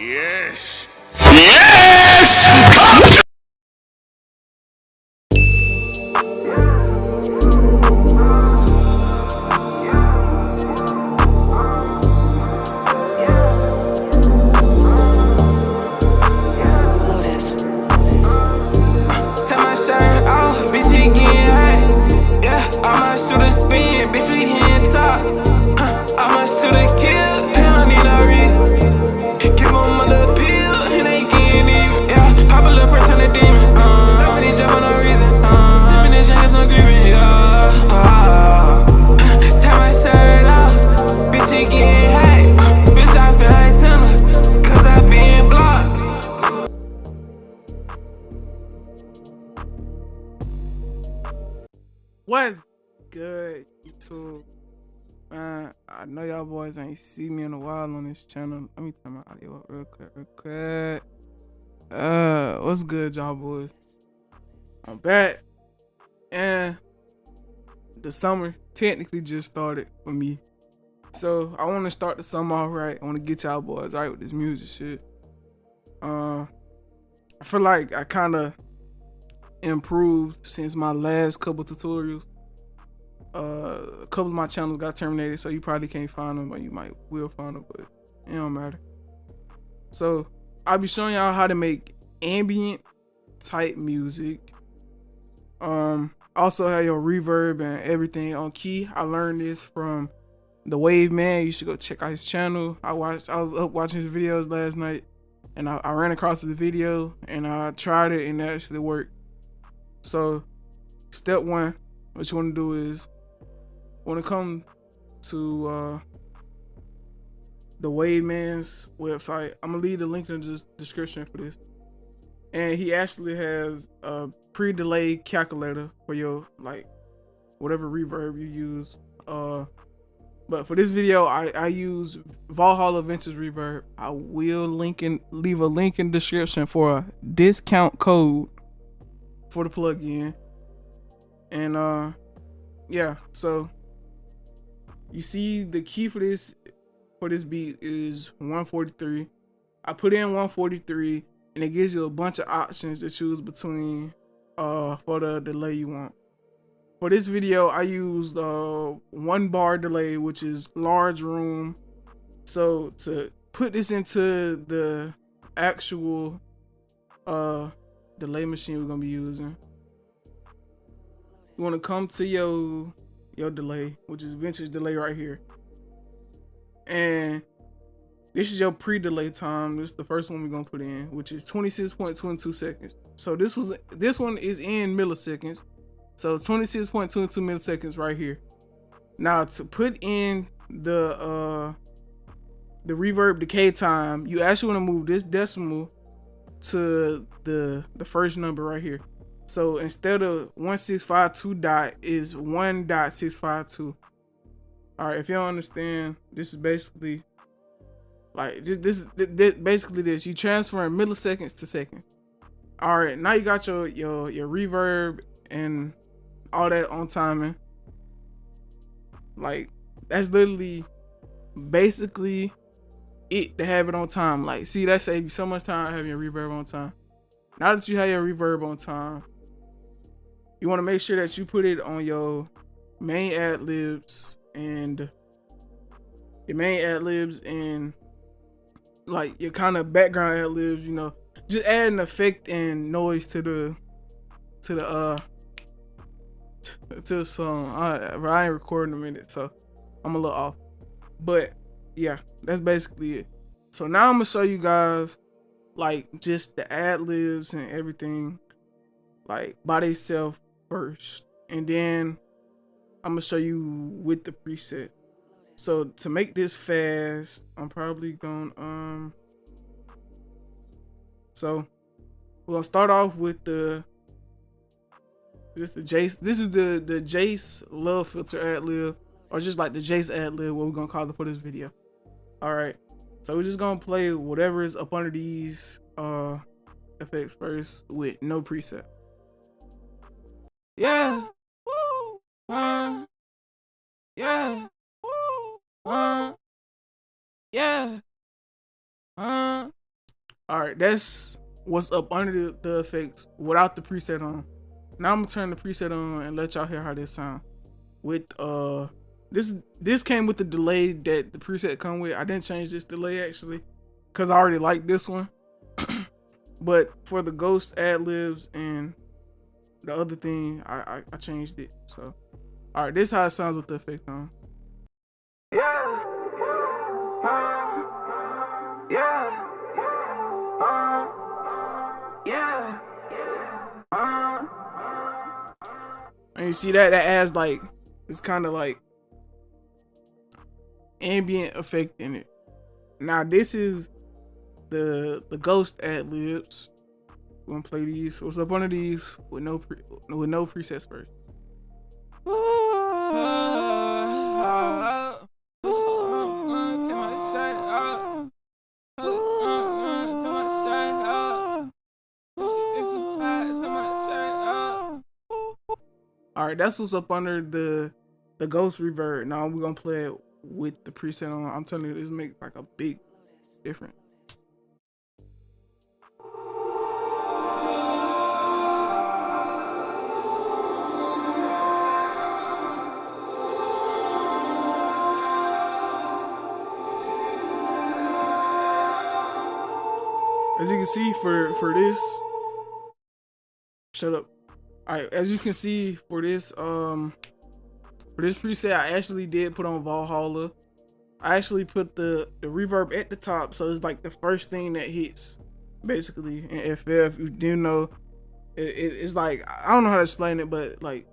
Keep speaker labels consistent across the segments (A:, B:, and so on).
A: Yes! Yes!
B: I'ma shoot a spin, bitch, we hitting top. I'ma shoot a kill, they don't need no reason. Give them a little pill, and they getting even. Yeah, pop a little press on the demon. Don't need jump for no reason. Sipping this drink, some grieving. Yeah, tear my shirt off, bitch, it getting hot. Bitch, I feel like Timber, cause I been blocked.
C: What's good, YouTube? Man, I know y'all boys ain't see me in a while on this channel. Let me turn my audio up real quick. What's good, y'all boys? I'm back, and the summer technically just started for me. So I want to start the summer off right. I want to get y'all boys right with this music shit. I feel like I kind of improved since my last couple tutorials. A couple of my channels got terminated, so you probably can't find them, but you will find them, but it don't matter. So I'll be showing y'all how to make ambient type music. Also have your reverb and everything on key. I learned this from TheWavMan. You should go check out his channel. I was up watching his videos last night, and I ran across the video and I tried it, and it actually worked. So step one, what you want to do is want to come to TheWavMan's website. I'm gonna leave the link in the description for this, and he actually has a pre-delay calculator for your whatever reverb you use. But for this video, I use Valhalla Vintage Reverb. I will leave a link in the description for a discount code for the plugin. And yeah, so you see the key for this beat is 143. I put in 143, and it gives you a bunch of options to choose between for the delay you want. For this video, I used 1 bar delay, which is large room. So to put this into the actual delay machine we're gonna be using, you want to come to your delay, which is vintage delay right here, and this is your pre-delay time. This is the first one we're gonna put in, which is 26.22 seconds. So this one is in milliseconds, so 26.22 milliseconds right here. Now to put in the reverb decay time, you actually want to move this decimal to the first number right here. So instead of 1652 dot is 1.652. All right, if you don't understand, this is basically this basically this. You transferring milliseconds to seconds. All right, now you got your reverb and all that on timing. Like, that's literally basically it to have it on time. Like, see, that saves you so much time having your reverb on time. Now that you have your reverb on time, you want to make sure that you put it on your main ad-libs and like your kind of background ad-libs, you know, just add an effect and noise to the song. I ain't recording a minute, so I'm a little off, but yeah, that's basically it. So now I'm gonna show you guys like just the ad-libs and everything like by themselves first, and then I'm gonna show you with the preset. So to make this fast, I'm probably gonna so we're gonna start off with the Jace. This is the Jace love filter ad-lib, or just like the Jace ad-lib, what we're gonna call it for this video. All right, so we're just gonna play whatever is up under these effects first with no preset. Yeah. Woo. Yeah. Woo. Yeah. All right, that's what's up under the effects without the preset on. Now I'm gonna turn the preset on and let y'all hear how this sound. With this came with the delay that the preset come with. I didn't change this delay actually, cause I already like this one. But for the ghost ad-libs and the other thing, I changed it. So, all right, this is how it sounds with the effect on.
B: Yeah. Yeah. Yeah.
C: And you see that adds like, it's kind of like ambient effect in it. Now this is the ghost ad-libs. We're gonna play these. What's up under these with no presets first. All right, that's what's up under the ghost reverb. Now we're gonna play it with the preset on. I'm telling you, this makes like a big difference. As you can see for this, shut up. All right, as you can see for this preset, I actually did put on Valhalla. I actually put the reverb at the top, so it's like the first thing that hits, basically. And FL, if you do know, it's like, I don't know how to explain it, but like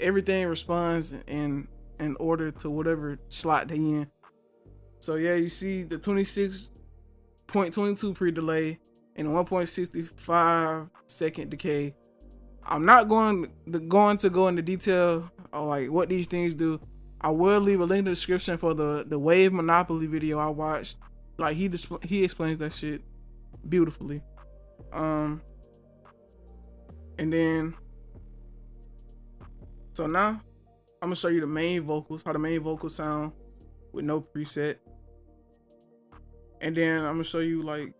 C: everything responds in order to whatever slot they in. So yeah, you see the 26.22 pre-delay and 1.65 second decay. I'm not going to go into detail on like what these things do. I will leave a link in the description for the Wave Monopoly video I watched. Like he explains that shit beautifully. And then, so now I'm gonna show you the main vocals, how the main vocals sound with no preset. And then I'm gonna show you like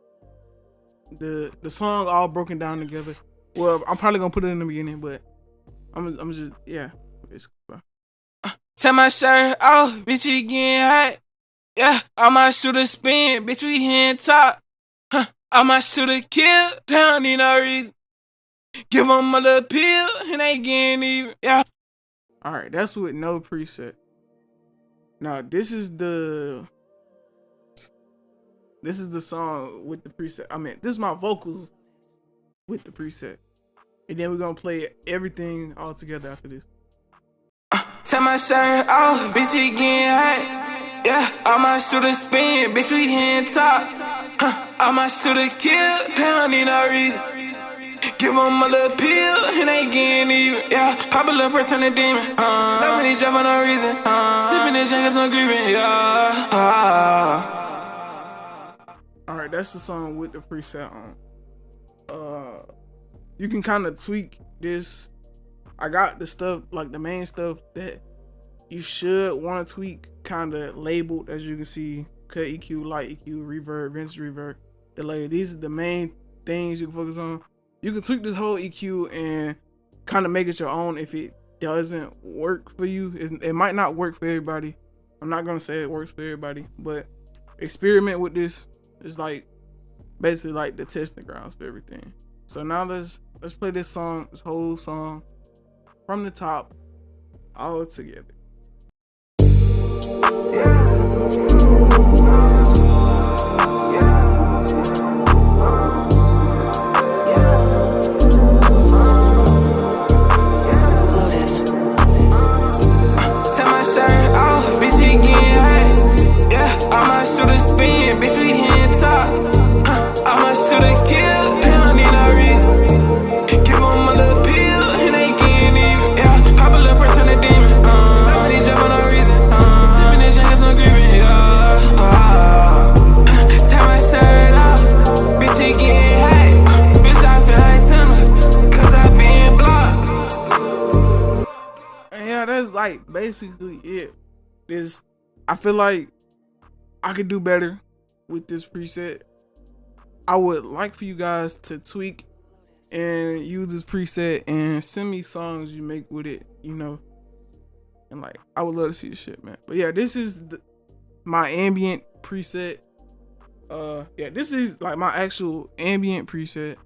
C: the song all broken down together. Well, I'm probably gonna put it in the beginning, but I'm just, yeah, basically.
B: Take my shirt off, bitch, you getting hot. Yeah, I might shoot a spin, bitch, we hitting top. I might shoot a kill, they don't need no reason. Give them a little pill, and they getting even, yeah.
C: All right, that's with no preset. Now, this is the song with the preset. I mean, this is my vocals with the preset. And then we're gonna play everything all together after this.
B: Take my shirt off, bitch, we getting hot. Yeah, I might shoot a spin, bitch, we hitting top. I might shoot a kill, they don't need no reason. Give them a little pill, and they getting even. Yeah, pop a little press on the demon. Love when he jump for no reason. Sipping this drink, some grieving. Yeah.
C: All right, that's the song with the preset on. You can kind of tweak this. I got the stuff, like the main stuff that you should want to tweak, kind of labeled, as you can see: cut EQ, light EQ, reverb, vintage reverb, delay. These are the main things you can focus on. You can tweak this whole EQ and kind of make it your own if it doesn't work for you. It might not work for everybody. I'm not gonna say it works for everybody, but experiment with this. It's like basically like the testing grounds for everything. So now let's play this song, this whole song from the top, all together.
B: Take my shirt off, bitch, we getting hot. Yeah, I might shoot a spin, bitch, we hitting top. I might shoot a kill, they don't need no reason. Give them a little pill, and they getting even. Yeah, pop a little press on the demon. Love when he jump for no reason. Sipping this drink, some grieving. Yeah. Take my shirt off, bitch, we getting hot. Bitch, I feel like Timber, cause I been blocked.
C: And yeah, that's like basically it. I feel like I could do better with this preset. I would like for you guys to tweak and use this preset and send me songs you make with it, you know. And like, I would love to see the shit, man. But yeah, this is my ambient preset. Yeah, this is like my actual ambient preset.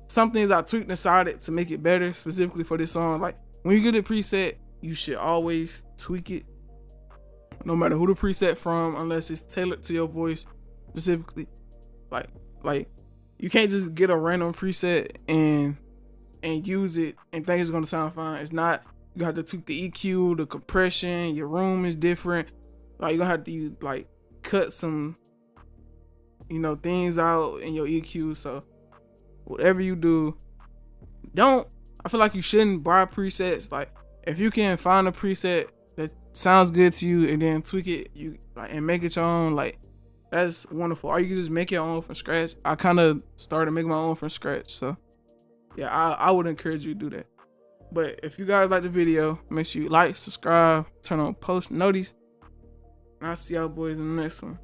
C: Some things I tweaked inside it to make it better, specifically for this song. Like, when you get a preset, you should always tweak it, no matter who the preset from, unless it's tailored to your voice specifically. Like you can't just get a random preset and use it and think it's gonna sound fine. It's not. You have to tweak the EQ, the compression. Your room is different. Like, you're gonna have to like cut some, you know, things out in your EQ. So whatever you do, I feel like you shouldn't buy presets. Like, if you can find a preset that sounds good to you and then tweak it, you like, and make it your own, like, that's wonderful. Or you can just make your own from scratch. I kind of started making my own from scratch. So yeah, I would encourage you to do that. But if you guys like the video, make sure you like, subscribe, turn on post notice, and I'll see y'all boys in the next one.